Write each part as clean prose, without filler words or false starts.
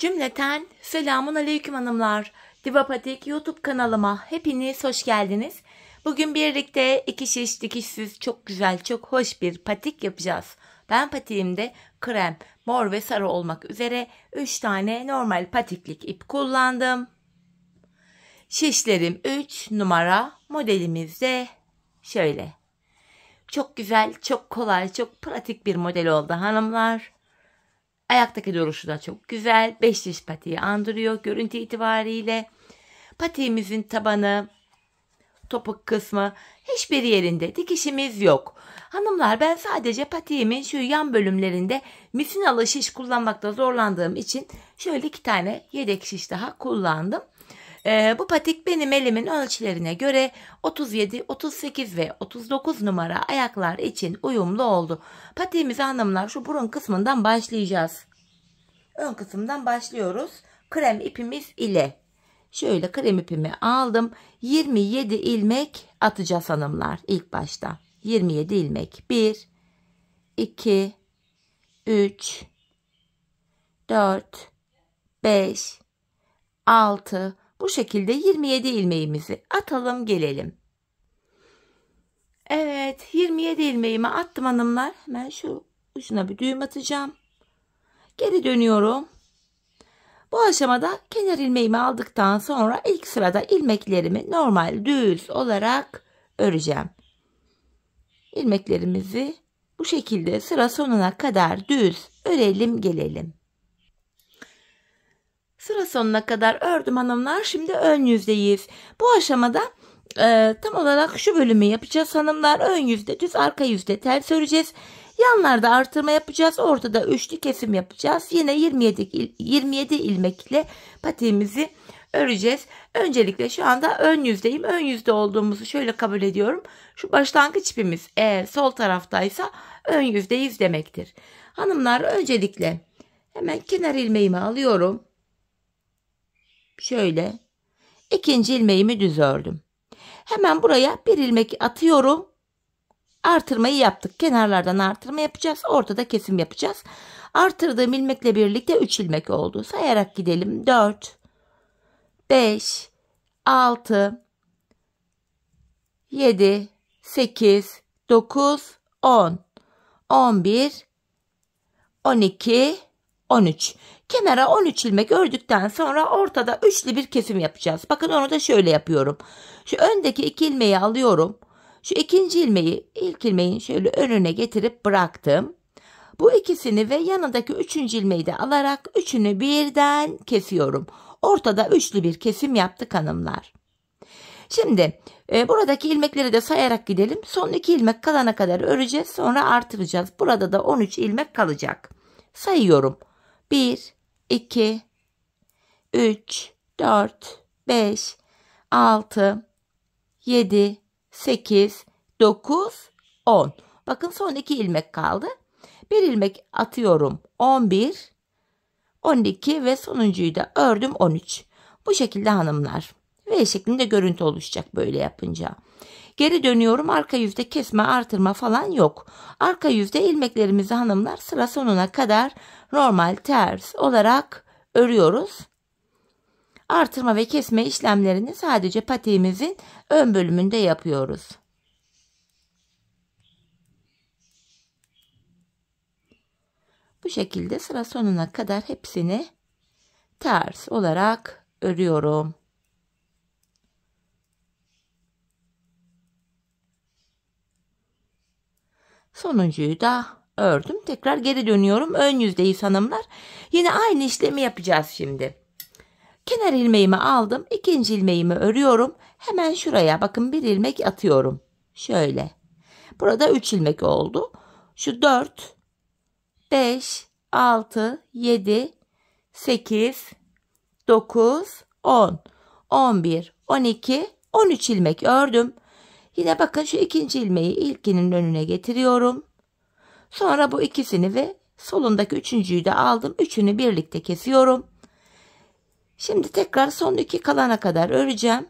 Cümleten selamun aleyküm hanımlar. Diva Patik YouTube kanalıma hepiniz hoş geldiniz. Bugün birlikte iki şiş dikişsiz çok güzel, çok hoş bir patik yapacağız. Ben patiğimde krem, mor ve sarı olmak üzere 3 tane normal patiklik ip kullandım. Şişlerim 3 numara, modelimiz de şöyle. Çok güzel, çok kolay, çok pratik bir model oldu hanımlar. Ayaktaki duruşu da çok güzel. 5 diş patiği andırıyor görüntü itibariyle. Patiğimizin tabanı, topuk kısmı hiçbir yerinde dikişimiz yok. Hanımlar, ben sadece patiğimin şu yan bölümlerinde misinalı şiş kullanmakta zorlandığım için şöyle 2 tane yedek şiş daha kullandım. Bu patik benim elimin ölçülerine göre 37, 38 ve 39 numara ayaklar için uyumlu oldu. Patiğimizi hanımlar şu burun kısmından başlayacağız. Ön kısımdan başlıyoruz. Krem ipimiz ile. Şöyle krem ipimi aldım. 27 ilmek atacağız hanımlar ilk başta. 27 ilmek. 1, 2, 3, 4, 5, 6. Bu şekilde 27 ilmeğimizi atalım gelelim. Evet, 27 ilmeğimi attım hanımlar. Hemen şu ucuna bir düğüm atacağım. Geri dönüyorum. Bu aşamada kenar ilmeğimi aldıktan sonra ilk sırada ilmeklerimi normal düz olarak öreceğim. İlmeklerimizi bu şekilde sıra sonuna kadar düz örelim gelelim. Sıra sonuna kadar ördüm hanımlar. Şimdi ön yüzdeyiz. Bu aşamada tam olarak şu bölümü yapacağız hanımlar. Ön yüzde düz, arka yüzde ters öreceğiz. Yanlarda artırma yapacağız. Ortada üçlü kesim yapacağız. Yine 27 ilmekle patiğimizi öreceğiz. Öncelikle şu anda ön yüzdeyim. Ön yüzde olduğumuzu şöyle kabul ediyorum. Şu başlangıç ipimiz eğer sol taraftaysa ön yüzdeyiz demektir. Hanımlar, öncelikle hemen kenar ilmeğimi alıyorum. Şöyle ikinci ilmeğimi düz ördüm. Hemen buraya bir ilmek atıyorum. Artırmayı yaptık. Kenarlardan artırma yapacağız. Ortada kesim yapacağız. Artırdığım ilmekle birlikte 3 ilmek oldu. Sayarak gidelim. 4, 5, 6, 7, 8, 9, 10, 11, 12, 13. Kenara 13 ilmek ördükten sonra ortada üçlü bir kesim yapacağız. Bakın onu da şöyle yapıyorum. Şu öndeki 2 ilmeği alıyorum. Şu ikinci ilmeği ilk ilmeğin şöyle önüne getirip bıraktım. Bu ikisini ve yanındaki üçüncü ilmeği de alarak üçünü birden kesiyorum. Ortada üçlü bir kesim yaptık hanımlar. Şimdi buradaki ilmekleri de sayarak gidelim. Son 2 ilmek kalana kadar öreceğiz. Sonra artıracağız. Burada da 13 ilmek kalacak. Sayıyorum. 1, 2, 3, 4, 5, 6, 7, 8, 9, 10. Bakın son 2 ilmek kaldı. Bir ilmek atıyorum. 11, 12 ve sonuncuyu da ördüm 13. Bu şekilde hanımlar. V şeklinde görüntü oluşacak böyle yapınca. Geri dönüyorum. Arka yüzde kesme, artırma falan yok. Arka yüzde ilmeklerimizi hanımlar sıra sonuna kadar normal ters olarak örüyoruz. Artırma ve kesme işlemlerini sadece patiğimizin ön bölümünde yapıyoruz. Bu şekilde sıra sonuna kadar hepsini ters olarak örüyorum. Sonuncuyu da ördüm. Tekrar geri dönüyorum. Ön yüzdeyiz hanımlar. Yine aynı işlemi yapacağız şimdi. Kenar ilmeğimi aldım. İkinci ilmeğimi örüyorum. Hemen şuraya bakın bir ilmek atıyorum. Şöyle. Burada 3 ilmek oldu. Şu 4, 5, 6, 7, 8, 9, 10, 11, 12, 13 ilmek ördüm. Yine bakın şu ikinci ilmeği ilkinin önüne getiriyorum. Sonra bu ikisini ve solundaki üçüncüyü de aldım. Üçünü birlikte kesiyorum. Şimdi tekrar son 2 kalana kadar öreceğim.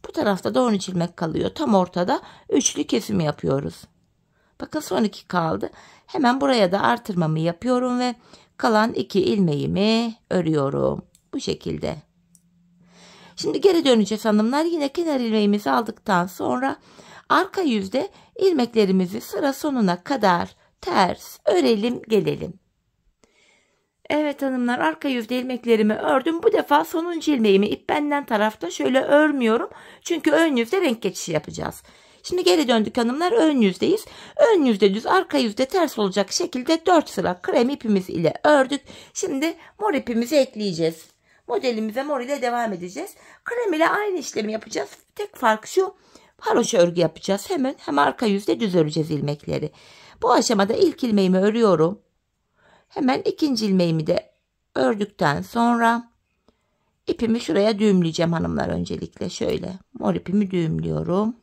Bu tarafta da 13 ilmek kalıyor. Tam ortada üçlü kesim yapıyoruz. Bakın son 2 kaldı. Hemen buraya da artırmamı yapıyorum ve Kalan 2 ilmeğimi örüyorum. Bu şekilde. Şimdi geri döneceğiz hanımlar. Yine kenar ilmeğimizi aldıktan sonra arka yüzde ilmeklerimizi sıra sonuna kadar ters örelim gelelim. Evet hanımlar, arka yüzde ilmeklerimi ördüm. Bu defa sonuncu ilmeğimi ip benden tarafta şöyle örmüyorum. Çünkü ön yüzde renk geçişi yapacağız. Şimdi geri döndük hanımlar, ön yüzdeyiz. Ön yüzde düz, arka yüzde ters olacak şekilde 4 sıra krem ipimiz ile ördük. Şimdi mor ipimizi ekleyeceğiz. Modelimize mor ile devam edeceğiz. Krem ile aynı işlemi yapacağız. Tek fark şu, haroşa örgü yapacağız. Hem arka yüzde düz öreceğiz ilmekleri. Bu aşamada ilk ilmeğimi örüyorum. Hemen ikinci ilmeğimi de ördükten sonra ipimi şuraya düğümleyeceğim hanımlar. Öncelikle şöyle mor ipimi düğümlüyorum.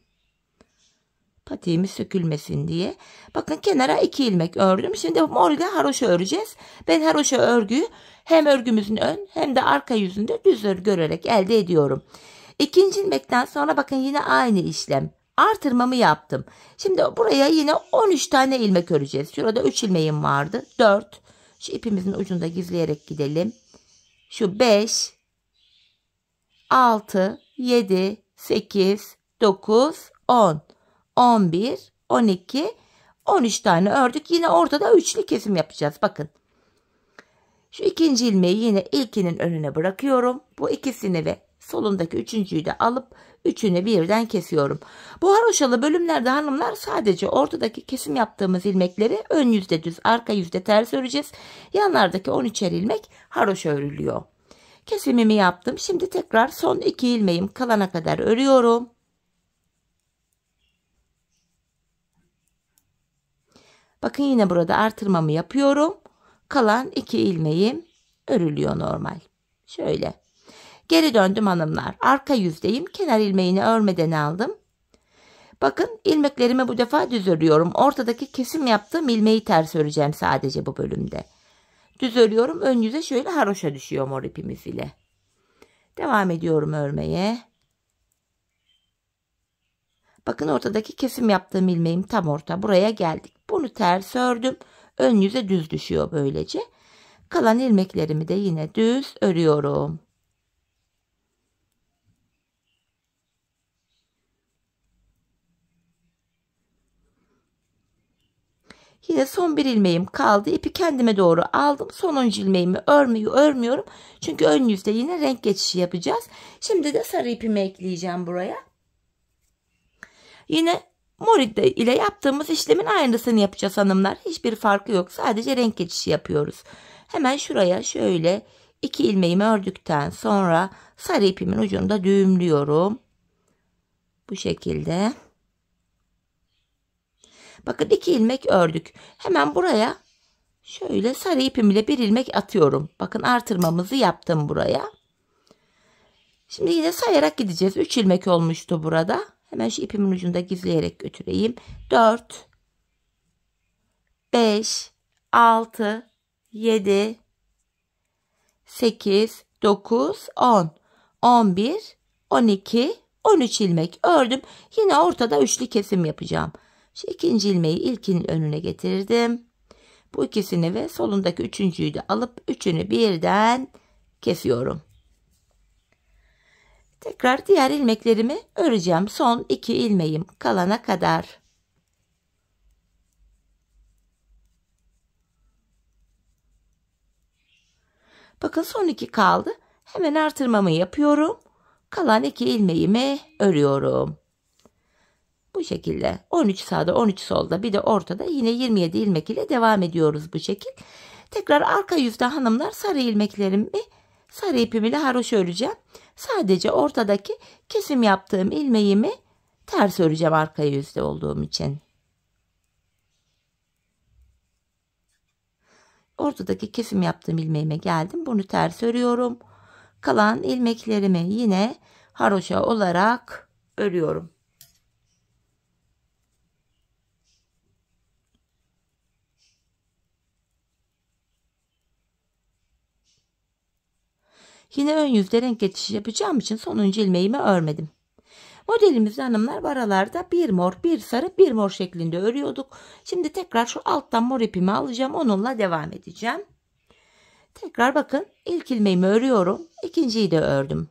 Patiğimiz sökülmesin diye. Bakın kenara 2 ilmek ördüm. Şimdi mor ile haroşa öreceğiz. Ben haroşa örgüyü hem örgümüzün ön hem de arka yüzünde düz örgü örerek elde ediyorum. İkinci ilmekten sonra bakın yine aynı işlem. Artırmamı yaptım. Şimdi buraya yine 13 tane ilmek öreceğiz. Şurada 3 ilmeğim vardı. 4. Şu ipimizin ucunda gizleyerek gidelim. Şu 5, 6, 7, 8, 9, 10, 11, 12, 13 tane ördük. Yine ortada üçlü kesim yapacağız. Bakın. Şu ikinci ilmeği yine ilkinin önüne bırakıyorum. Bu ikisini ve solundaki üçüncüyü de alıp üçünü birden kesiyorum. Bu haroşalı bölümlerde hanımlar sadece ortadaki kesim yaptığımız ilmekleri ön yüzde düz, arka yüzde ters öreceğiz. Yanlardaki 13'er ilmek haroşa örülüyor. Kesimimi yaptım. Şimdi tekrar son 2 ilmeğim kalana kadar örüyorum. Bakın yine burada artırmamı yapıyorum. Kalan 2 ilmeğim örülüyor normal. Şöyle. Geri döndüm hanımlar. Arka yüzdeyim. Kenar ilmeğini örmeden aldım. Bakın ilmeklerimi bu defa düz örüyorum. Ortadaki kesim yaptığım ilmeği ters öreceğim sadece bu bölümde. Düz örüyorum. Ön yüze şöyle haroşa düşüyor mor ipimiz ile. Devam ediyorum örmeye. Bakın ortadaki kesim yaptığım ilmeğim tam orta. Buraya geldik. Bunu ters ördüm. Ön yüze düz düşüyor böylece. Kalan ilmeklerimi de yine düz örüyorum. Yine son bir ilmeğim kaldı. İpi kendime doğru aldım. Sonuncu ilmeğimi örmüyorum. Çünkü ön yüzde yine renk geçişi yapacağız. Şimdi de sarı ipimi ekleyeceğim buraya. Yine mor ile yaptığımız işlemin aynısını yapacağız hanımlar. Hiçbir farkı yok. Sadece renk geçişi yapıyoruz. Hemen şuraya şöyle 2 ilmeğimi ördükten sonra sarı ipimin ucunu da düğümlüyorum. Bu şekilde. Bakın 2 ilmek ördük. Hemen buraya şöyle sarı ipimle bir ilmek atıyorum. Bakın artırmamızı yaptım buraya. Şimdi yine sayarak gideceğiz. 3 ilmek olmuştu burada. Hemen şu ipimin ucunda gizleyerek götüreyim. 4, 5, 6, 7, 8, 9, 10, 11, 12, 13 ilmek ördüm. Yine ortada üçlü kesim yapacağım. Şu ikinci ilmeği ilkinin önüne getirdim. Bu ikisini ve solundaki üçüncüyü de alıp üçünü birden kesiyorum. Tekrar diğer ilmeklerimi öreceğim. Son 2 ilmeğim kalana kadar. Bakın son 2 kaldı. Hemen artırmamı yapıyorum. Kalan 2 ilmeğimi örüyorum. Bu şekilde 13 sağda 13 solda bir de ortada yine 27 ilmek ile devam ediyoruz bu şekil. Tekrar arka yüzde hanımlar sarı ilmeklerimi sarı ipim ile haroşa öreceğim. Sadece ortadaki kesim yaptığım ilmeğimi ters öreceğim arka yüzde olduğum için. Ortadaki kesim yaptığım ilmeğime geldim. Bunu ters örüyorum. Kalan ilmeklerimi yine haroşa olarak örüyorum. Yine ön yüzde renk geçişi yapacağım için sonuncu ilmeğimi örmedim. Modelimizde hanımlar aralarda bir mor, bir sarı, bir mor şeklinde örüyorduk. Şimdi tekrar şu alttan mor ipimi alacağım. Onunla devam edeceğim. Tekrar bakın, ilk ilmeğimi örüyorum. İkinciyi de ördüm.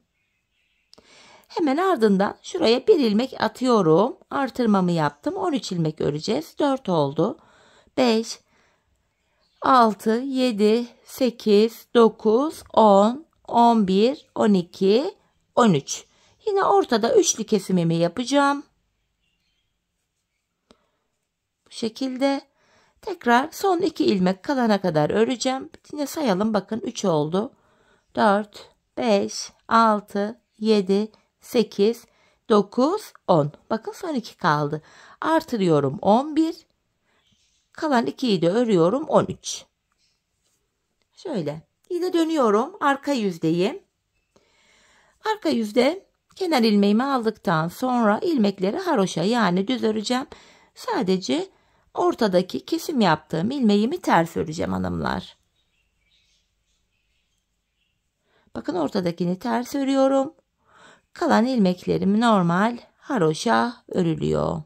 Hemen ardından şuraya bir ilmek atıyorum. Artırmamı yaptım. 13 ilmek öreceğiz. 4 oldu. 5, 6, 7, 8, 9, 10, 11, 12, 13. Yine ortada üçlü kesimimi yapacağım. Bu şekilde tekrar son 2 ilmek kalana kadar öreceğim. Yine sayalım, bakın 3 oldu. 4, 5, 6, 7, 8, 9, 10. Bakın son 2 kaldı. Artırıyorum 11. Kalan 2'yi de örüyorum 13. Şöyle. Yine dönüyorum. Arka yüzdeyim. Arka yüzde kenar ilmeğimi aldıktan sonra ilmekleri haroşa yani düz öreceğim. Sadece ortadaki kesim yaptığım ilmeğimi ters öreceğim hanımlar. Bakın ortadakini ters örüyorum. Kalan ilmeklerim normal haroşa örülüyor.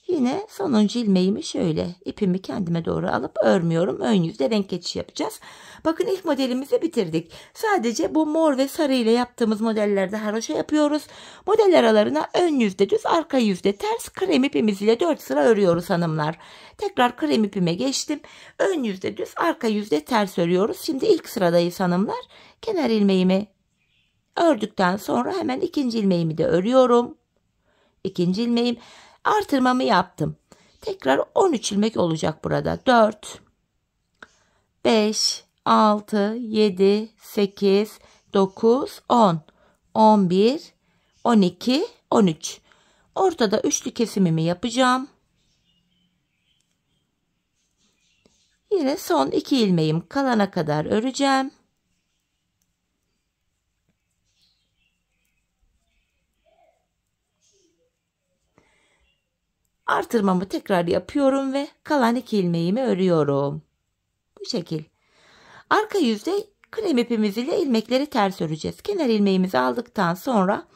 Yine sonuncu ilmeğimi şöyle ipimi kendime doğru alıp örmüyorum. Ön yüzde renk geçişi yapacağız. Bakın ilk modelimizi bitirdik. Sadece bu mor ve sarı ile yaptığımız modellerde haroşa yapıyoruz. Model aralarına ön yüzde düz, arka yüzde ters krem ipimiz ile 4 sıra örüyoruz hanımlar. Tekrar krem ipime geçtim. Ön yüzde düz, arka yüzde ters örüyoruz. Şimdi ilk sıradayız hanımlar. Kenar ilmeğimi ördükten sonra hemen ikinci ilmeğimi de örüyorum. İkinci ilmeğim. Artırmamı yaptım. Tekrar 13 ilmek olacak burada. 4, 5, 6, 7, 8, 9, 10, 11, 12, 13. Ortada üçlü kesimimi yapacağım. Yine son 2 ilmeğim kalana kadar öreceğim. Artırmamı tekrar yapıyorum ve kalan 2 ilmeğimi örüyorum. Bu şekil. Arka yüzde krem ipimiz ile ilmekleri ters öreceğiz. Kenar ilmeğimizi aldıktan sonra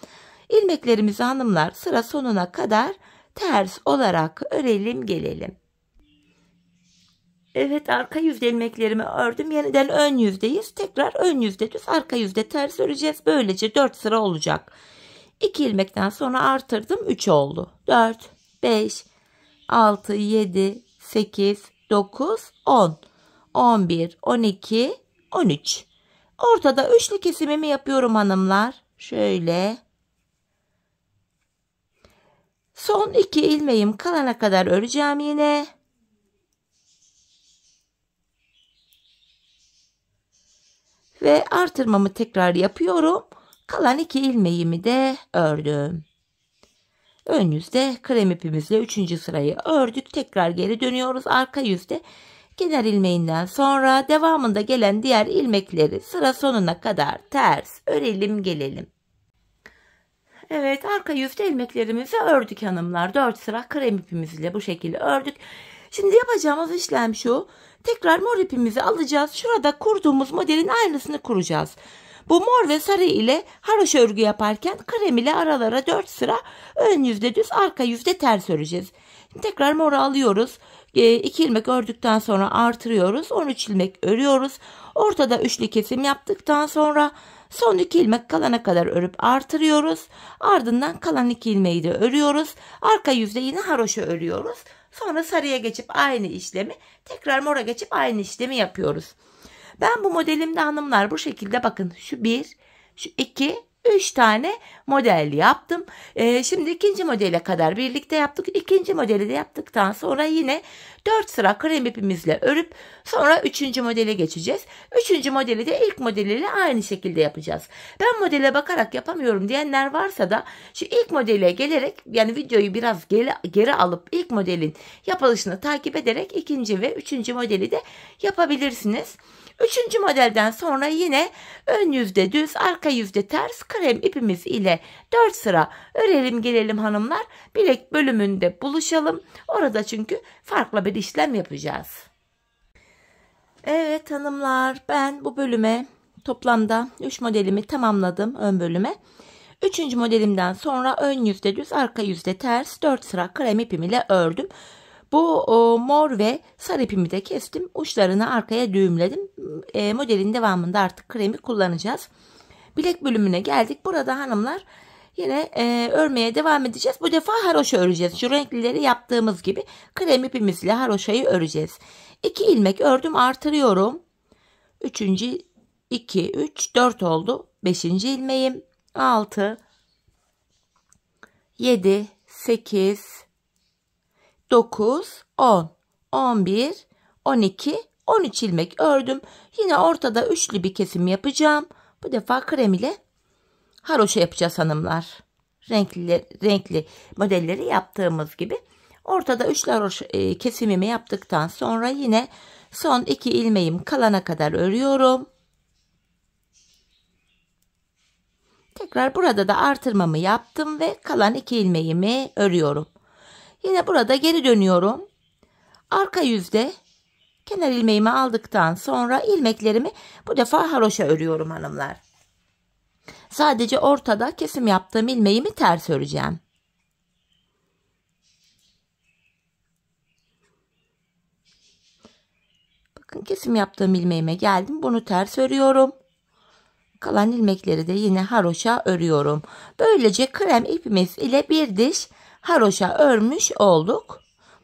ilmeklerimizi hanımlar sıra sonuna kadar ters olarak örelim gelelim. Evet, arka yüzde ilmeklerimi ördüm. Yeniden ön yüzdeyiz. Tekrar ön yüzde düz, arka yüzde ters öreceğiz. Böylece 4 sıra olacak. 2 ilmekten sonra artırdım. 3 oldu. 4, 5, 6, 7, 8, 9, 10, 11, 12, 13. Ortada üçlü kesimimi yapıyorum hanımlar. Şöyle. Son 2 ilmeğim kalana kadar öreceğim yine. Ve artırmamı tekrar yapıyorum. Kalan 2 ilmeğimi de ördüm. Ön yüzde krem ipimizle 3. sırayı ördük. Tekrar geri dönüyoruz. Arka yüzde kenar ilmeğinden sonra devamında gelen diğer ilmekleri sıra sonuna kadar ters örelim gelelim. Evet, arka yüzde ilmeklerimizi ördük hanımlar. 4 sıra krem ipimizle bu şekilde ördük. Şimdi yapacağımız işlem şu. Tekrar mor ipimizi alacağız. Şurada kurduğumuz modelin aynısını kuracağız. Bu mor ve sarı ile haroşa örgü yaparken krem ile aralara 4 sıra ön yüzde düz, arka yüzde ters öreceğiz. Şimdi tekrar moru alıyoruz. 2 ilmek ördükten sonra artırıyoruz. 13 ilmek örüyoruz. Ortada üçlü kesim yaptıktan sonra son 2 ilmek kalana kadar örüp artırıyoruz. Ardından kalan 2 ilmeği de örüyoruz. Arka yüzde yine haroşa örüyoruz. Sonra sarıya geçip aynı işlemi, tekrar mora geçip aynı işlemi yapıyoruz. Ben bu modelimde hanımlar bu şekilde bakın, şu 1, şu 2, 3 tane model yaptım. Şimdi ikinci modele kadar birlikte yaptık. İkinci modeli de yaptıktan sonra yine 4 sıra krem ipimizle örüp sonra 3. modele geçeceğiz. 3. modeli de ilk modeliyle aynı şekilde yapacağız. Ben modele bakarak yapamıyorum diyenler varsa da şu ilk modele gelerek, yani videoyu biraz geri alıp ilk modelin yapılışını takip ederek ikinci ve 3. modeli de yapabilirsiniz. 3. modelden sonra yine ön yüzde düz, arka yüzde ters krem ipimiz ile 4 sıra örelim gelelim hanımlar. Bilek bölümünde buluşalım. Orada çünkü farklı bir işlem yapacağız. Evet hanımlar, ben bu bölüme toplamda 3 modelimi tamamladım, ön bölüme. 3. modelimden sonra ön yüzde düz, arka yüzde ters 4 sıra krem ipim ile ördüm. Bu mor ve sarı ipimi de kestim. Uçlarını arkaya düğümledim. Modelin devamında artık kremi kullanacağız. Bilek bölümüne geldik. Burada hanımlar yine örmeye devam edeceğiz. Bu defa haroşa öreceğiz. Şu renklileri yaptığımız gibi krem ipimizle haroşayı öreceğiz. 2 ilmek ördüm, artırıyorum. 3. 2 3 4 oldu. 5. ilmeğim 6 7 8 9 10 11 12 13 ilmek ördüm. Yine ortada üçlü bir kesim yapacağım. Bu defa krem ile haroşa yapacağız hanımlar. Renkli modelleri yaptığımız gibi. Ortada üçlü haroşa kesimimi yaptıktan sonra yine son 2 ilmeğim kalana kadar örüyorum. Tekrar burada da artırmamı yaptım ve kalan 2 ilmeğimi örüyorum. Yine burada geri dönüyorum. Arka yüzde kenar ilmeğimi aldıktan sonra ilmeklerimi bu defa haroşa örüyorum hanımlar. Sadece ortada kesim yaptığım ilmeğimi ters öreceğim. Bakın, kesim yaptığım ilmeğime geldim. Bunu ters örüyorum. Kalan ilmekleri de yine haroşa örüyorum. Böylece krem ipimiz ile bir diş haroşa örmüş olduk.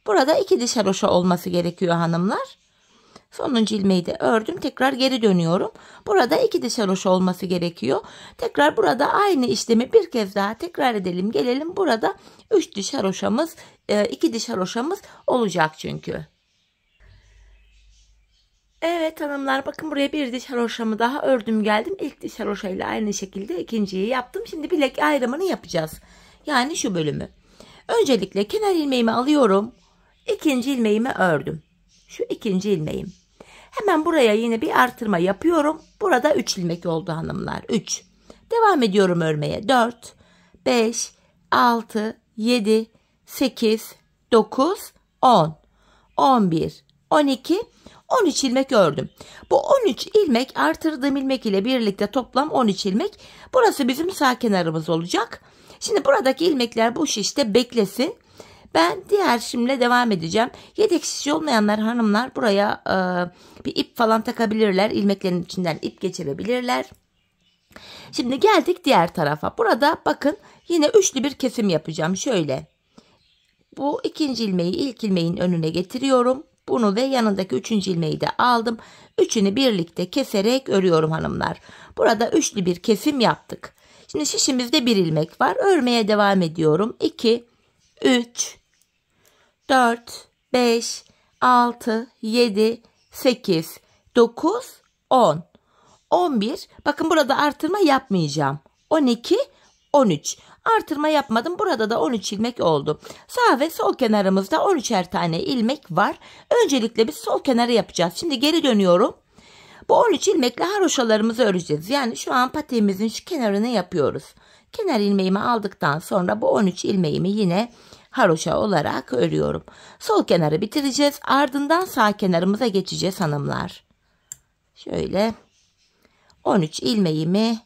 Burada 2 diş haroşa olması gerekiyor hanımlar. Sonuncu ilmeği de ördüm. Tekrar geri dönüyorum. Burada 2 diş haroşa olması gerekiyor. Tekrar burada aynı işlemi bir kez daha tekrar edelim. Gelelim, burada 3 diş haroşamız, 2 diş haroşamız olacak çünkü. Evet hanımlar, bakın buraya bir diş haroşamı daha ördüm geldim. İlk diş haroşayla aynı şekilde ikinciyi yaptım. Şimdi bilek ayrımını yapacağız. Yani şu bölümü. Öncelikle kenar ilmeğimi alıyorum. İkinci ilmeğimi ördüm. Şu ikinci ilmeğim. Hemen buraya yine bir artırma yapıyorum. Burada 3 ilmek oldu hanımlar. 3. Devam ediyorum örmeye. 4, 5, 6, 7, 8, 9, 10, 11, 12, 13 ilmek ördüm. Bu 13 ilmek artırdığım ilmek ile birlikte toplam 13 ilmek. Burası bizim sağ kenarımız olacak. Şimdi buradaki ilmekler bu şişte beklesin. Ben diğer şişimle devam edeceğim. Yedek şiş olmayanlar hanımlar buraya bir ip falan takabilirler. İlmeklerin içinden ip geçirebilirler. Şimdi geldik diğer tarafa. Burada bakın yine üçlü bir kesim yapacağım. Şöyle. Bu ikinci ilmeği ilk ilmeğin önüne getiriyorum. Bunu ve yanındaki üçüncü ilmeği de aldım. Üçünü birlikte keserek örüyorum hanımlar. Burada üçlü bir kesim yaptık. Şimdi şişimizde bir ilmek var. Örmeye devam ediyorum. 2, 3, 4, 5, 6, 7, 8, 9, 10, 11. Bakın burada artırma yapmayacağım. 12, 13. Artırma yapmadım. Burada da 13 ilmek oldu. Sağ ve sol kenarımızda 13'er tane ilmek var. Öncelikle biz sol kenarı yapacağız. Şimdi geri dönüyorum. Bu 13 ilmekle haroşalarımızı öreceğiz. Yani şu an patiğimizin şu kenarını yapıyoruz. Kenar ilmeğimi aldıktan sonra bu 13 ilmeğimi yine haroşa olarak örüyorum. Sol kenarı bitireceğiz. Ardından sağ kenarımıza geçeceğiz hanımlar. Şöyle 13 ilmeğimi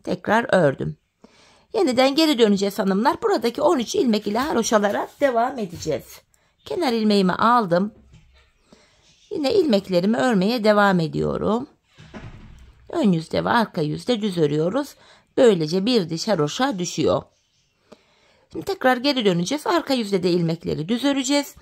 tekrar ördüm. Yeniden geri döneceğiz hanımlar. Buradaki 13 ilmek ile haroşalara devam edeceğiz. Kenar ilmeğimi aldım. Yine ilmeklerimi örmeye devam ediyorum. Ön yüzde ve arka yüzde düz örüyoruz. Böylece bir diş haroşa düşüyor. Şimdi tekrar geri döneceğiz. Arka yüzde de ilmekleri düz öreceğiz.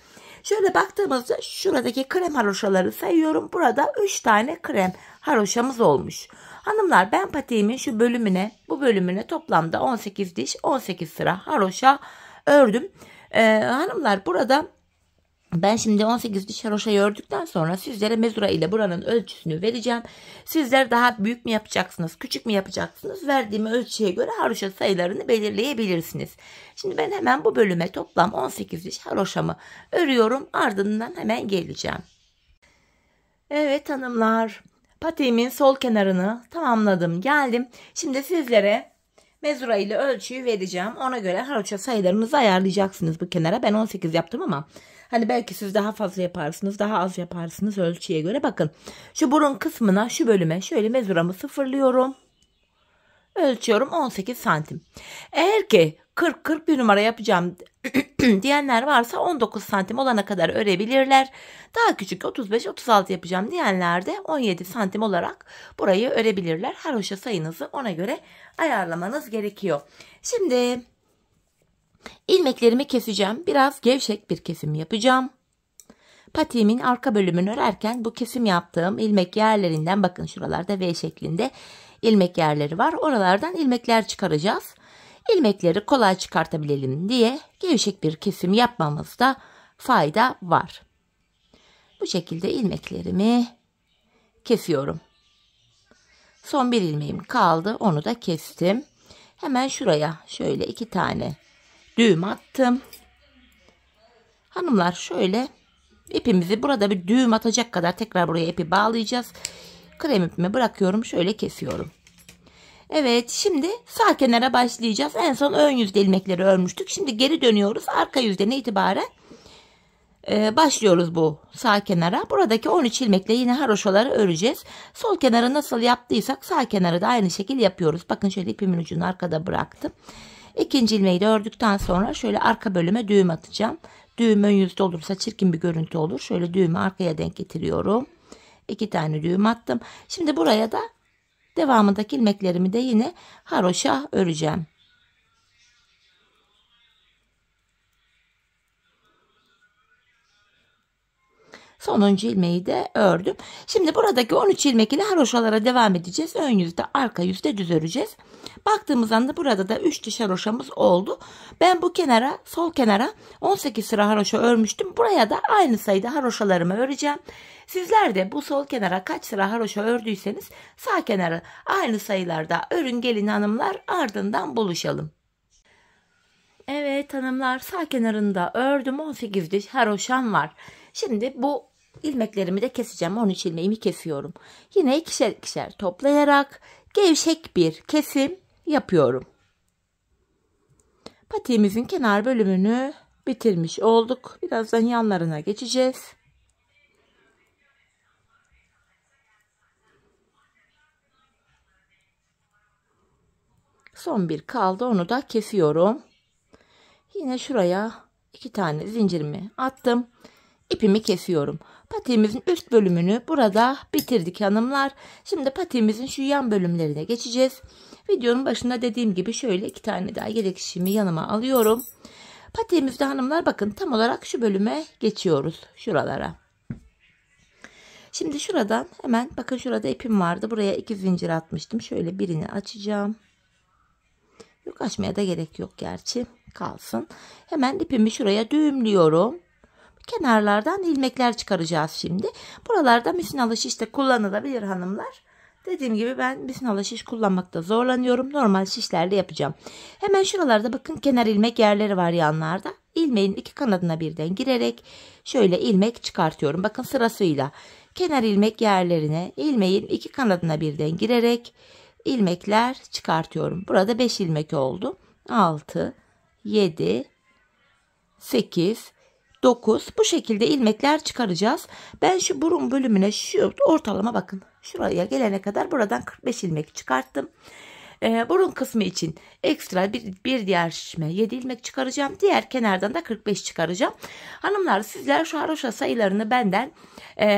Şöyle baktığımızda şuradaki krem haroşaları sayıyorum. Burada 3 tane krem haroşamız olmuş. Hanımlar, ben patiğimin şu bölümüne, bu bölümüne toplamda 18 diş 18 sıra haroşa ördüm. Hanımlar, burada ben şimdi 18 diş haroşayı ördükten sonra sizlere mezura ile buranın ölçüsünü vereceğim. Sizler daha büyük mü yapacaksınız, küçük mü yapacaksınız? Verdiğim ölçüye göre haroşa sayılarını belirleyebilirsiniz. Şimdi ben hemen bu bölüme toplam 18 diş haroşamı örüyorum. Ardından hemen geleceğim. Evet hanımlar, patiğimin sol kenarını tamamladım, geldim. Şimdi sizlere mezura ile ölçüyü vereceğim. Ona göre haroşa sayılarınızı ayarlayacaksınız bu kenara. Ben 18 yaptım ama hani belki siz daha fazla yaparsınız, daha az yaparsınız ölçüye göre. Bakın şu burun kısmına, şu bölüme şöyle mezuramı sıfırlıyorum. Ölçüyorum 18 santim. Eğer ki 40-41 numara yapacağım diyenler varsa 19 santim olana kadar örebilirler. Daha küçük 35-36 yapacağım diyenler de 17 santim olarak burayı örebilirler. Haroşa sayınızı ona göre ayarlamanız gerekiyor. Şimdi ilmeklerimi keseceğim. Biraz gevşek bir kesim yapacağım. Patiğimin arka bölümünü örerken bu kesim yaptığım ilmek yerlerinden, bakın şuralarda V şeklinde ilmek yerleri var. Oralardan ilmekler çıkaracağız. İlmekleri kolay çıkartabilelim diye gevşek bir kesim yapmamızda fayda var. Bu şekilde ilmeklerimi kesiyorum. Son bir ilmeğim kaldı. Onu da kestim. Hemen şuraya şöyle 2 tane düğüm attım. Hanımlar şöyle ipimizi burada bir düğüm atacak kadar tekrar buraya ipi bağlayacağız. Krem ipimi bırakıyorum. Şöyle kesiyorum. Evet, şimdi sağ kenara başlayacağız. En son ön yüzde ilmekleri örmüştük. Şimdi geri dönüyoruz. Arka yüzden itibaren başlıyoruz bu sağ kenara. Buradaki 13 ilmekle yine haroşaları öreceğiz. Sol kenarı nasıl yaptıysak sağ kenarı da aynı şekilde yapıyoruz. Bakın şöyle ipimin ucunu arkada bıraktım. İkinci ilmeği de ördükten sonra şöyle arka bölüme düğüm atacağım. Düğüm ön yüzde olursa çirkin bir görüntü olur. Şöyle düğümü arkaya denk getiriyorum. 2 tane düğüm attım. Şimdi buraya da devamındaki ilmeklerimi de yine haroşa öreceğim. Sonuncu ilmeği de ördüm. Şimdi buradaki 13 ilmek ile haroşalara devam edeceğiz. Ön yüzde, arka yüzde düz öreceğiz. Baktığımız anda burada da 3 diş haroşamız oldu. Ben bu kenara, sol kenara 18 sıra haroşa örmüştüm. Buraya da aynı sayıda haroşalarımı öreceğim. Sizler de bu sol kenara kaç sıra haroşa ördüyseniz sağ kenarı aynı sayılarda örün gelin hanımlar, ardından buluşalım. Evet hanımlar, sağ kenarında ördüm, 18 diş haroşam var. Şimdi bu ilmeklerimi de keseceğim. 13 ilmeğimi kesiyorum. Yine ikişer ikişer toplayarak gevşek bir kesim yapıyorum. Patiğimizin kenar bölümünü bitirmiş olduk. Birazdan yanlarına geçeceğiz. Son bir kaldı, onu da kesiyorum. Yine şuraya 2 tane zincirimi attım. İpimi kesiyorum. Patiğimizin üst bölümünü burada bitirdik hanımlar. Şimdi patiğimizin şu yan bölümlerine geçeceğiz. Videonun başında dediğim gibi şöyle 2 tane daha yedek işimi yanıma alıyorum. Patiğimizde hanımlar bakın tam olarak şu bölüme geçiyoruz. Şuralara. Şimdi şuradan hemen bakın, şurada ipim vardı. Buraya 2 zincir atmıştım. Şöyle birini açacağım. Yok, açmaya da gerek yok gerçi. Kalsın. Hemen ipimi şuraya düğümlüyorum. Kenarlardan ilmekler çıkaracağız şimdi. Buralarda misinalı şiş de kullanılabilir hanımlar. Dediğim gibi ben misinalı şiş kullanmakta zorlanıyorum. Normal şişlerle yapacağım. Hemen şuralarda bakın kenar ilmek yerleri var yanlarda. İlmeğin 2 kanadına birden girerek şöyle ilmek çıkartıyorum. Bakın sırasıyla kenar ilmek yerlerine ilmeğin 2 kanadına birden girerek ilmekler çıkartıyorum. Burada 5 ilmek oldu. 6, 7, 8, 9, bu şekilde ilmekler çıkaracağız. Ben şu burun bölümüne şu ortalama bakın şuraya gelene kadar buradan 45 ilmek çıkarttım. Burun kısmı için ekstra bir diğer şişme 7 ilmek çıkaracağım. Diğer kenardan da 45 çıkaracağım. Hanımlar, sizler şu haroşa sayılarını benden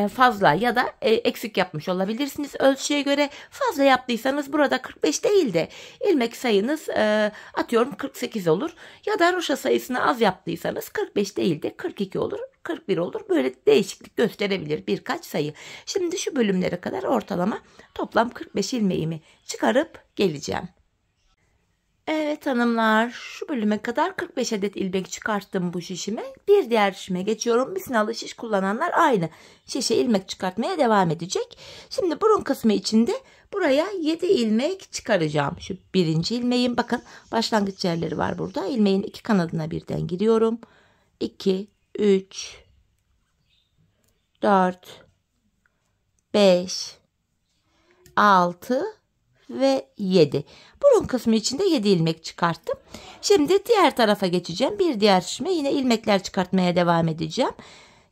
fazla ya da eksik yapmış olabilirsiniz. Ölçüye göre fazla yaptıysanız burada 45 değil de ilmek sayınız atıyorum 48 olur. Ya da haroşa sayısını az yaptıysanız 45 değil de 42 olur, 41 olur. Böyle değişiklik gösterebilir birkaç sayı. Şimdi şu bölümlere kadar ortalama toplam 45 ilmeğimi çıkarıp geleceğim. Evet hanımlar, şu bölüme kadar 45 adet ilmek çıkarttım bu şişime. Bir diğer şişime geçiyorum. Misinalı şiş kullananlar aynı şişe ilmek çıkartmaya devam edecek. Şimdi burun kısmı içinde buraya 7 ilmek çıkaracağım. Şu birinci ilmeğim, bakın başlangıç yerleri var burada. İlmeğin 2 kanadına birden giriyorum. 2, 3, 4, 5, 6 ve 7. Burun kısmı içinde 7 ilmek çıkarttım. Şimdi diğer tarafa geçeceğim. Bir diğer şişime yine ilmekler çıkartmaya devam edeceğim.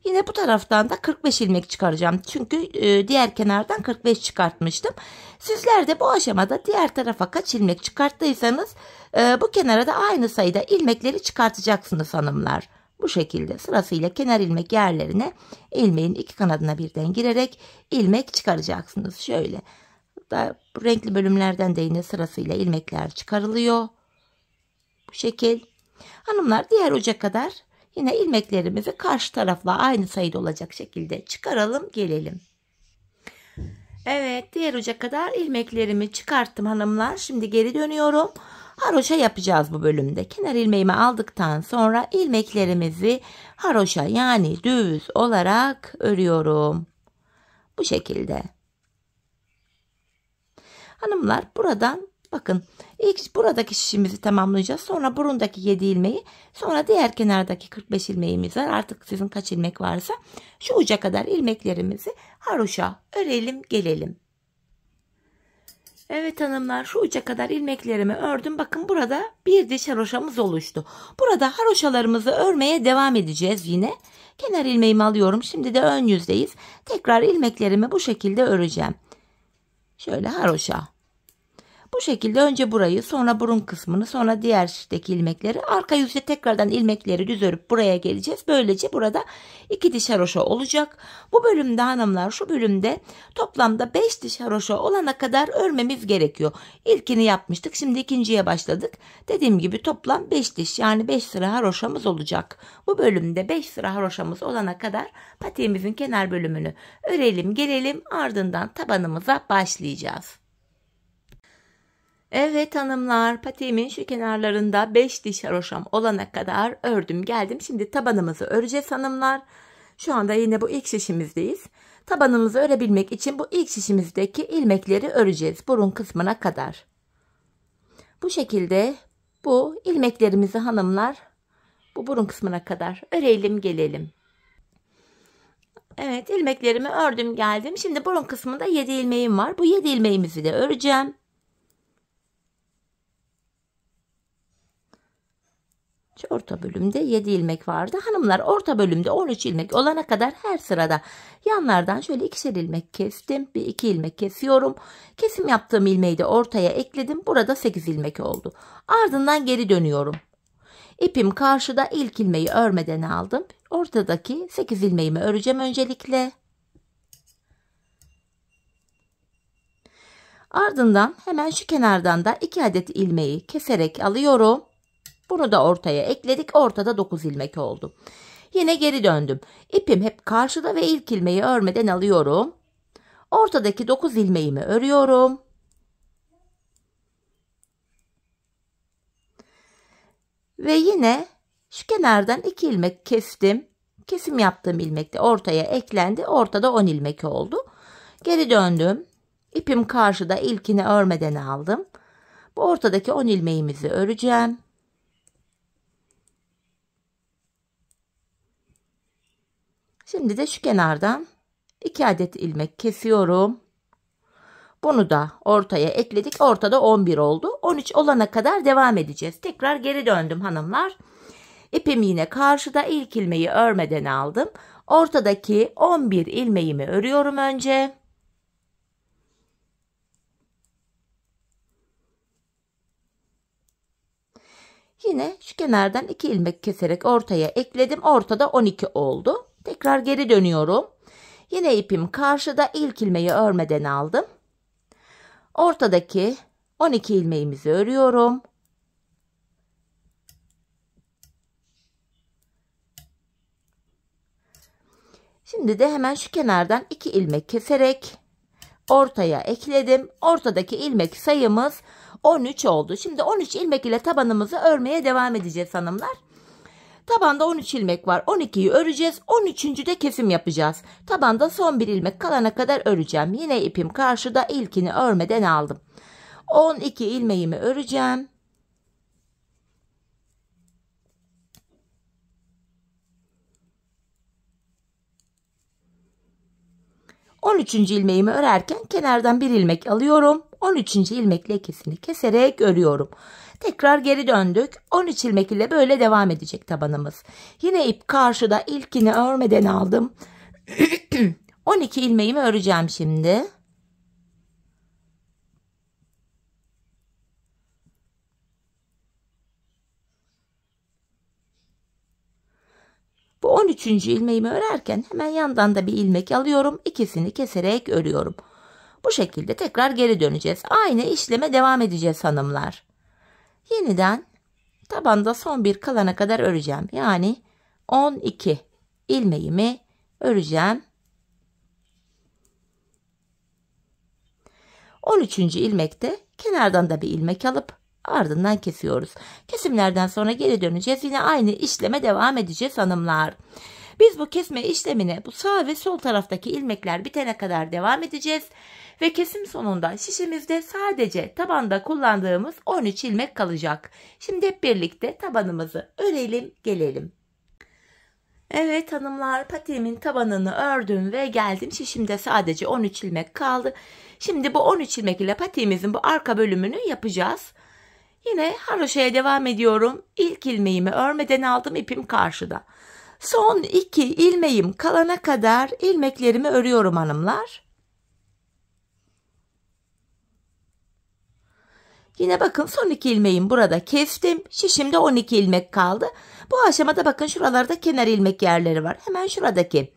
Yine bu taraftan da 45 ilmek çıkaracağım. Çünkü diğer kenardan 45 çıkartmıştım. Sizler de bu aşamada diğer tarafa kaç ilmek çıkarttıysanız bu kenara da aynı sayıda ilmekleri çıkartacaksınız hanımlar. Bu şekilde sırasıyla kenar ilmek yerlerine ilmeğin iki kanadına birden girerek ilmek çıkaracaksınız. Şöyle da renkli bölümlerden de yine sırasıyla ilmekler çıkarılıyor. Bu şekil. Hanımlar diğer uca kadar yine ilmeklerimizi karşı tarafla aynı sayıda olacak şekilde çıkaralım gelelim. Evet, diğer uca kadar ilmeklerimi çıkarttım hanımlar. Şimdi geri dönüyorum. Haroşa yapacağız bu bölümde. Kenar ilmeğimi aldıktan sonra ilmeklerimizi haroşa yani düz olarak örüyorum. Bu şekilde. Hanımlar buradan bakın ilk buradaki şişimizi tamamlayacağız. Sonra burundaki 7 ilmeği, sonra diğer kenardaki 45 ilmeğimiz var. Artık sizin kaç ilmek varsa şu uca kadar ilmeklerimizi haroşa örelim gelelim. Evet hanımlar, şu uca kadar ilmeklerimi ördüm. Bakın burada bir diş haroşamız oluştu. Burada haroşalarımızı örmeye devam edeceğiz yine. Kenar ilmeğimi alıyorum. Şimdi de ön yüzdeyiz. Tekrar ilmeklerimi bu şekilde öreceğim. Şöyle haroşa. Bu şekilde önce burayı, sonra burun kısmını, sonra diğerdeki ilmekleri, arka yüzde tekrardan ilmekleri düz örüp buraya geleceğiz. Böylece burada 2 diş haroşa olacak. Bu bölümde hanımlar, şu bölümde toplamda 5 diş haroşa olana kadar örmemiz gerekiyor. İlkini yapmıştık, şimdi ikinciye başladık. Dediğim gibi toplam 5 diş yani 5 sıra haroşamız olacak. Bu bölümde 5 sıra haroşamız olana kadar patiğimizin kenar bölümünü örelim gelelim, ardından tabanımıza başlayacağız. Evet hanımlar, patiğimin şu kenarlarında 5 diş haroşam olana kadar ördüm geldim. Şimdi tabanımızı öreceğiz hanımlar. Şu anda yine bu ilk şişimizdeyiz. Tabanımızı örebilmek için bu ilk şişimizdeki ilmekleri öreceğiz burun kısmına kadar. Bu şekilde bu ilmeklerimizi hanımlar bu burun kısmına kadar örelim gelelim. Evet, ilmeklerimi ördüm geldim. Şimdi burun kısmında 7 ilmeğim var. Bu 7 ilmeğimizi de öreceğim. Şu orta bölümde 7 ilmek vardı. Hanımlar, orta bölümde 13 ilmek olana kadar her sırada yanlardan şöyle 2'şer ilmek kestim. Bir 2 ilmek kesiyorum. Kesim yaptığım ilmeği de ortaya ekledim. Burada 8 ilmek oldu. Ardından geri dönüyorum. İpim karşıda, ilk ilmeği örmeden aldım. Ortadaki 8 ilmeğimi öreceğim öncelikle. Ardından hemen şu kenardan da 2 adet ilmeği keserek alıyorum. Bunu da ortaya ekledik. Ortada 9 ilmek oldu. Yine geri döndüm. İpim hep karşıda ve ilk ilmeği örmeden alıyorum. Ortadaki 9 ilmeğimi örüyorum. Ve yine şu kenardan 2 ilmek kestim. Kesim yaptığım ilmek de ortaya eklendi. Ortada 10 ilmek oldu. Geri döndüm. İpim karşıda, ilkini örmeden aldım. Bu ortadaki 10 ilmeğimizi öreceğim. Şimdi de şu kenardan 2 adet ilmek kesiyorum. Bunu da ortaya ekledik. Ortada 11 oldu. 13 olana kadar devam edeceğiz. Tekrar geri döndüm hanımlar. İpim yine karşıda, ilk ilmeği örmeden aldım. Ortadaki 11 ilmeğimi örüyorum önce. Yine şu kenardan 2 ilmek keserek ortaya ekledim. Ortada 12 oldu. Tekrar geri dönüyorum. Yine ipim karşıda, ilk ilmeği örmeden aldım. Ortadaki 12 ilmeğimizi örüyorum. Şimdi de hemen şu kenardan 2 ilmek keserek ortaya ekledim. Ortadaki ilmek sayımız 13 oldu. Şimdi 13 ilmek ile tabanımızı örmeye devam edeceğiz hanımlar. Tabanda 13 ilmek var. 12'yi öreceğiz. 13. de kesim yapacağız. Tabanda son bir ilmek kalana kadar öreceğim. Yine ipim karşıda, ilkini örmeden aldım. 12 ilmeğimi öreceğim. On üçüncü ilmeğimi örerken kenardan bir ilmek alıyorum. 13. ilmekle ikisini keserek örüyorum. Tekrar geri döndük. 13 ilmek ile böyle devam edecek tabanımız. Yine ip karşıda, ilkini örmeden aldım. 12 ilmeğimi öreceğim şimdi. Bu 13. ilmeğimi örerken hemen yandan da bir ilmek alıyorum. İkisini keserek örüyorum. Bu şekilde tekrar geri döneceğiz. Aynı işleme devam edeceğiz hanımlar. Yeniden tabanda son bir kalana kadar öreceğim. Yani 12 ilmeğimi öreceğim. 13. ilmekte kenardan da bir ilmek alıp ardından kesiyoruz. Kesimlerden sonra geri döneceğiz. Yine aynı işleme devam edeceğiz hanımlar. Biz bu kesme işlemine bu sağ ve sol taraftaki ilmekler bitene kadar devam edeceğiz. Ve kesim sonunda şişimizde sadece tabanda kullandığımız 13 ilmek kalacak. Şimdi hep birlikte tabanımızı örelim, gelelim. Evet hanımlar, patiğimin tabanını ördüm ve geldim. Şişimde sadece 13 ilmek kaldı. Şimdi bu 13 ilmek ile patiğimizin bu arka bölümünü yapacağız. Yine haroşaya devam ediyorum. İlk ilmeğimi örmeden aldım, ipim karşıda. Son 2 ilmeğim kalana kadar ilmeklerimi örüyorum hanımlar. Yine bakın son 2 ilmeğim burada kestim. Şişimde 12 ilmek kaldı. Bu aşamada bakın şuralarda kenar ilmek yerleri var. Hemen şuradaki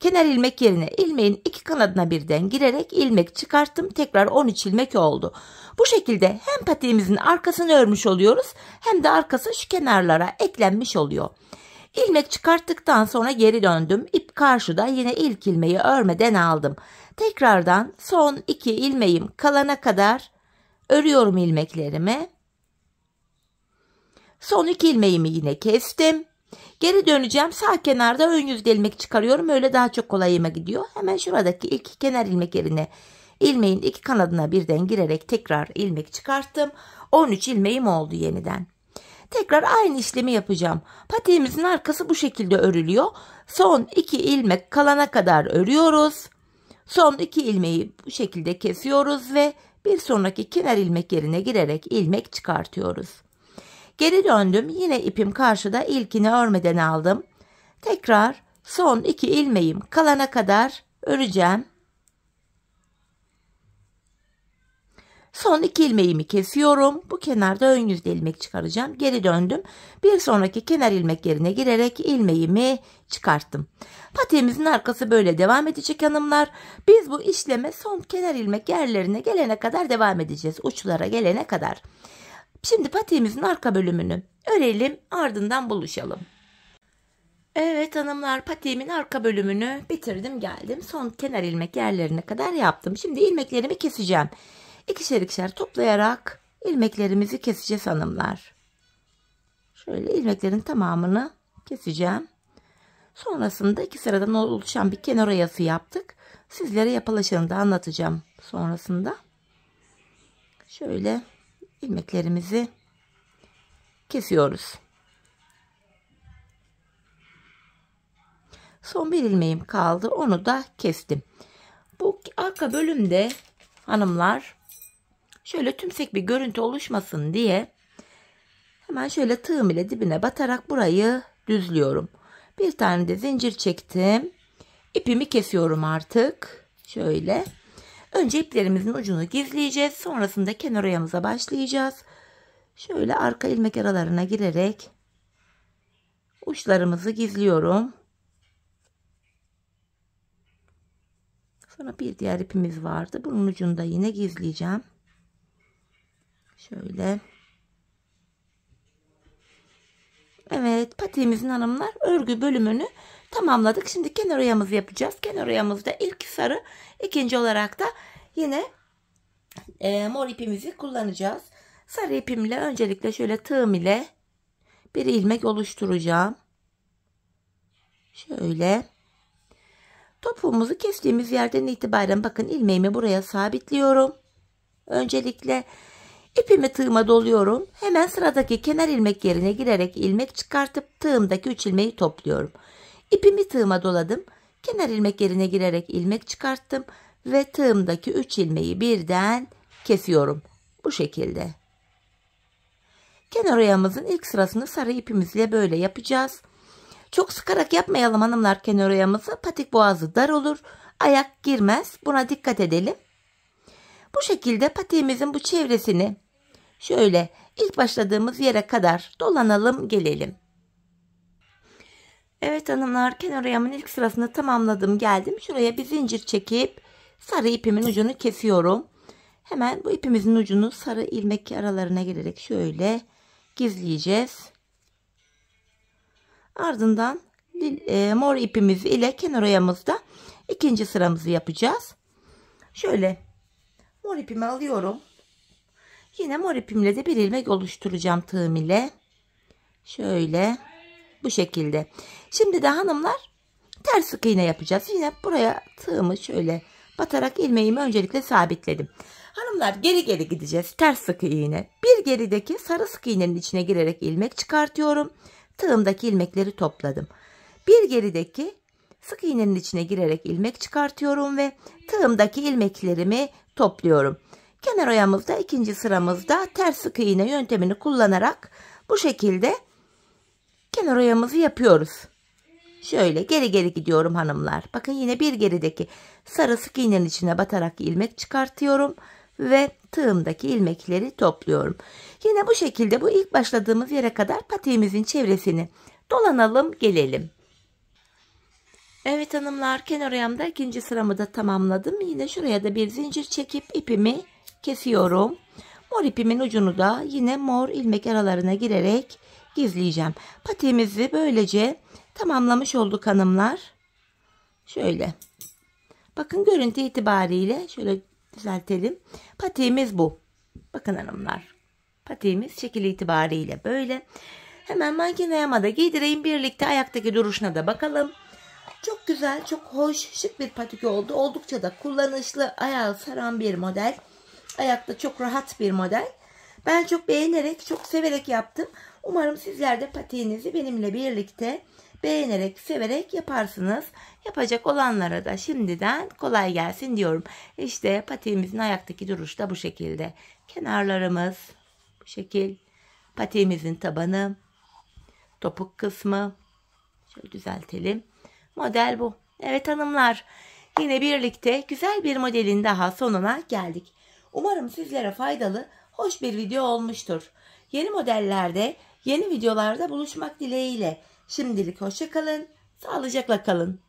kenar ilmek yerine ilmeğin 2 kanadına birden girerek ilmek çıkarttım. Tekrar 13 ilmek oldu. Bu şekilde hem patiğimizin arkasını örmüş oluyoruz hem de arkası şu kenarlara eklenmiş oluyor. İlmek çıkarttıktan sonra geri döndüm. İp karşıda, yine ilk ilmeği örmeden aldım. Tekrardan son 2 ilmeğim kalana kadar örüyorum ilmeklerimi. Son 2 ilmeğimi yine kestim. Geri döneceğim. Sağ kenarda ön yüzde ilmek çıkarıyorum. Öyle daha çok kolayıma gidiyor. Hemen şuradaki ilk kenar ilmek yerine ilmeğin 2 kanadına birden girerek tekrar ilmek çıkarttım. 13 ilmeğim oldu yeniden. Tekrar aynı işlemi yapacağım. Patiğimizin arkası bu şekilde örülüyor. Son 2 ilmek kalana kadar örüyoruz. Son 2 ilmeği bu şekilde kesiyoruz ve bir sonraki kenar ilmek yerine girerek ilmek çıkartıyoruz. Geri döndüm. Yine ipim karşıda, ilkini örmeden aldım. Tekrar son 2 ilmeğim kalana kadar öreceğim. Son 2 ilmeğimi kesiyorum. Bu kenarda ön yüzde ilmek çıkaracağım. Geri döndüm. Bir sonraki kenar ilmek yerine girerek ilmeğimi çıkarttım. Patiğimizin arkası böyle devam edecek hanımlar. Biz bu işleme son kenar ilmek yerlerine gelene kadar devam edeceğiz. Uçlara gelene kadar. Şimdi patiğimizin arka bölümünü örelim, ardından buluşalım. Evet hanımlar, patiğimin arka bölümünü bitirdim, geldim. Son kenar ilmek yerlerine kadar yaptım. Şimdi ilmeklerimi keseceğim. İkişer ikişer toplayarak ilmeklerimizi keseceğiz hanımlar. Şöyle ilmeklerin tamamını keseceğim. Sonrasında 2 sıradan oluşan bir kenar oyası yaptık. Sizlere yapılışını da anlatacağım sonrasında. Şöyle ilmeklerimizi kesiyoruz. Son bir ilmeğim kaldı. Onu da kestim. Bu arka bölümde hanımlar şöyle tümsek bir görüntü oluşmasın diye hemen şöyle tığım ile dibine batarak burayı düzlüyorum. Bir tane de zincir çektim. İpimi kesiyorum artık. Şöyle. Önce iplerimizin ucunu gizleyeceğiz. Sonrasında kenar oyamıza başlayacağız. Şöyle arka ilmek aralarına girerek uçlarımızı gizliyorum. Sonra bir diğer ipimiz vardı. Bunun ucunu da yine gizleyeceğim. Şöyle. Evet, patiğimizin hanımlar örgü bölümünü tamamladık. Şimdi kenar oyamızı yapacağız. Kenar oyamızda ilk sarı, ikinci olarak da yine mor ipimizi kullanacağız. Sarı ipimle öncelikle şöyle tığım ile bir ilmek oluşturacağım. Şöyle. Topuğumuzu kestiğimiz yerden itibaren bakın ilmeğimi buraya sabitliyorum. Öncelikle ipimi tığıma doluyorum. Hemen sıradaki kenar ilmek yerine girerek ilmek çıkartıp tığımdaki 3 ilmeği topluyorum. İpimi tığıma doladım. Kenar ilmek yerine girerek ilmek çıkarttım ve tığımdaki 3 ilmeği birden kesiyorum. Bu şekilde. Kenar oyamızın ilk sırasını sarı ipimizle böyle yapacağız. Çok sıkarak yapmayalım hanımlar kenar oyamızı. Patik boğazı dar olur. Ayak girmez. Buna dikkat edelim. Bu şekilde patiğimizin bu çevresini şöyle ilk başladığımız yere kadar dolanalım gelelim. Evet hanımlar, kenar oyamın ilk sırasını tamamladım, geldim. Şuraya bir zincir çekip sarı ipimin ucunu kesiyorum. Hemen bu ipimizin ucunu sarı ilmek aralarına girerek şöyle gizleyeceğiz. Ardından mor ipimiz ile kenar oyamızda ikinci sıramızı yapacağız. Şöyle mor ipimi alıyorum. Yine mor ipimle de bir ilmek oluşturacağım tığım ile. Şöyle bu şekilde. Şimdi de hanımlar ters sık iğne yapacağız. Yine buraya tığımı şöyle batarak ilmeğimi öncelikle sabitledim. Hanımlar geri geri gideceğiz. Ters sık iğne. Bir gerideki sarı sık iğnenin içine girerek ilmek çıkartıyorum. Tığımdaki ilmekleri topladım. Bir gerideki sık iğnenin içine girerek ilmek çıkartıyorum ve tığımdaki ilmeklerimi topluyorum. Kenar oyamızda ikinci sıramızda ters sık iğne yöntemini kullanarak bu şekilde kenar oyamızı yapıyoruz. Şöyle geri geri gidiyorum hanımlar. Bakın yine bir gerideki sarı sık iğnenin içine batarak ilmek çıkartıyorum ve tığımdaki ilmekleri topluyorum. Yine bu şekilde bu ilk başladığımız yere kadar patiğimizin çevresini dolanalım gelelim. Evet hanımlar, kenar oyamda ikinci sıramı da tamamladım. Yine şuraya da bir zincir çekip ipimi kesiyorum. Mor ipimin ucunu da yine mor ilmek aralarına girerek gizleyeceğim. Patiğimizi böylece tamamlamış olduk hanımlar. Şöyle. Bakın görüntü itibariyle şöyle düzeltelim. Patiğimiz bu. Bakın hanımlar. Patiğimiz şekil itibariyle böyle. Hemen manken ayağıma da giydireyim. Birlikte ayaktaki duruşuna da bakalım. Çok güzel, çok hoş, şık bir patik oldu. Oldukça da kullanışlı, ayağı saran bir model. Ayakta çok rahat bir model. Ben çok beğenerek, çok severek yaptım. Umarım sizler de patiğinizi benimle birlikte beğenerek, severek yaparsınız. Yapacak olanlara da şimdiden kolay gelsin diyorum. İşte patiğimizin ayaktaki duruşu da bu şekilde. Kenarlarımız bu şekil. Patiğimizin tabanı, topuk kısmı. Şöyle düzeltelim. Model bu. Evet hanımlar, yine birlikte güzel bir modelin daha sonuna geldik. Umarım sizlere faydalı, hoş bir video olmuştur. Yeni modellerde, yeni videolarda buluşmak dileğiyle. Şimdilik hoşça kalın, sağlıcakla kalın.